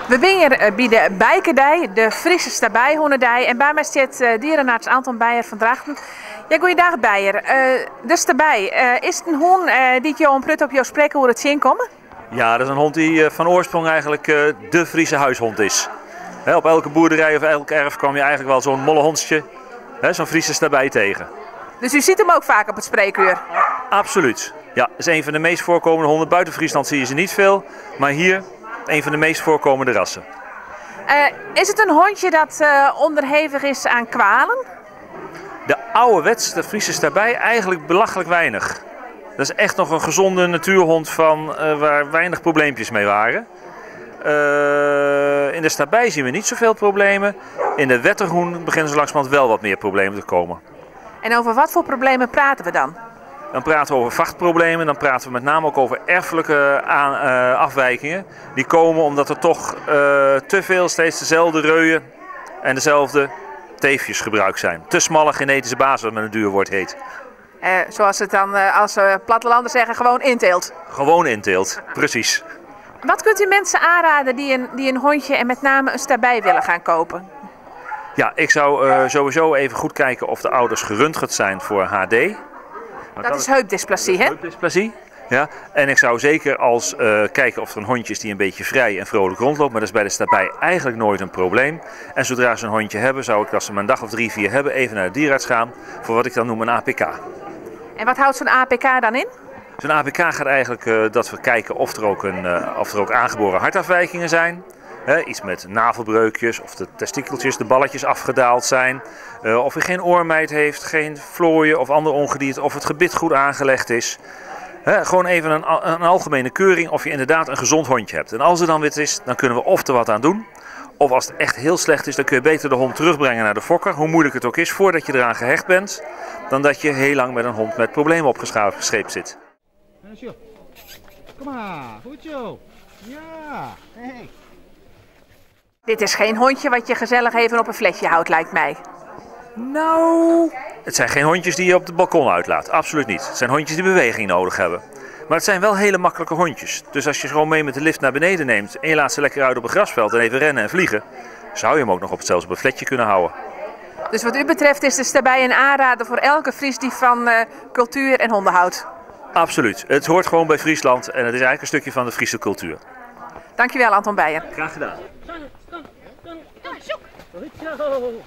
We zijn hier bij de Bijkerdij, de Friese Stabijhoenendij. En bij mij zit dierenarts Anton Beijer van Drachten. Ja, goeiedag Beijer. De Stabij, is het een hoen die je om prut op jou spreken hoe het zien komen? Ja, dat is een hond die van oorsprong eigenlijk de Friese huishond is. Op elke boerderij of elk erf kwam je eigenlijk wel zo'n mollehondje, zo'n Friese Stabij tegen. Dus u ziet hem ook vaak op het spreekuur? Absoluut. Ja, dat is een van de meest voorkomende honden. Buiten Friesland zie je ze niet veel, maar hier een van de meest voorkomende rassen. Is het een hondje dat onderhevig is aan kwalen? De ouderwetse Friese Stabij eigenlijk belachelijk weinig. Dat is echt nog een gezonde natuurhond waar weinig probleempjes mee waren. In de Stabij zien we niet zoveel problemen. In de wetterhoen beginnen zo langzamerhand wel wat meer problemen te komen. En over wat voor problemen praten we dan? Dan praten we over vachtproblemen, dan praten we met name ook over erfelijke afwijkingen. Die komen omdat er toch te veel steeds dezelfde reuien en dezelfde teefjes gebruikt zijn. Te smalle genetische basis, wat met een duur woord heet. Zoals het dan als plattelanders zeggen, gewoon inteelt. Gewoon inteelt, precies. Wat kunt u mensen aanraden die een hondje en met name een Stabij willen gaan kopen? Ja, ik zou sowieso even goed kijken of de ouders geröntgend zijn voor HD. Dat is heupdysplasie, hè? Heupdysplasie, ja. En ik zou zeker kijken of er een hondje is die een beetje vrij en vrolijk rondloopt. Maar dat is bij de Stabij eigenlijk nooit een probleem. En zodra ze een hondje hebben, zou ik als ze maar een dag of 3, 4 hebben, even naar de dierenarts gaan voor wat ik dan noem een APK. En wat houdt zo'n APK dan in? Zo'n APK gaat eigenlijk dat we kijken of er ook aangeboren hartafwijkingen zijn. Iets met navelbreukjes, of de testikeltjes, de balletjes afgedaald zijn. Of hij geen oormijt heeft, geen vlooien of ander ongedierte, of het gebit goed aangelegd is. Gewoon even een algemene keuring of je inderdaad een gezond hondje hebt. En als er dan wit is, dan kunnen we of er wat aan doen. Of als het echt heel slecht is, dan kun je beter de hond terugbrengen naar de fokker. Hoe moeilijk het ook is, voordat je eraan gehecht bent. Dan dat je heel lang met een hond met problemen opgescheept zit. Kom maar, goed zo. Ja, hey. Dit is geen hondje wat je gezellig even op een flesje houdt, lijkt mij. Nou, het zijn geen hondjes die je op het balkon uitlaat. Absoluut niet. Het zijn hondjes die beweging nodig hebben. Maar het zijn wel hele makkelijke hondjes. Dus als je ze gewoon mee met de lift naar beneden neemt en je laat ze lekker uit op een grasveld en even rennen en vliegen, zou je hem ook nog zelfs op een fletje kunnen houden. Dus wat u betreft is de Stabij een aanrader voor elke Fries die van cultuur en honden houdt? Absoluut. Het hoort gewoon bij Friesland en het is eigenlijk een stukje van de Friese cultuur. Dankjewel Anton Beijer. Graag gedaan. Goed zo.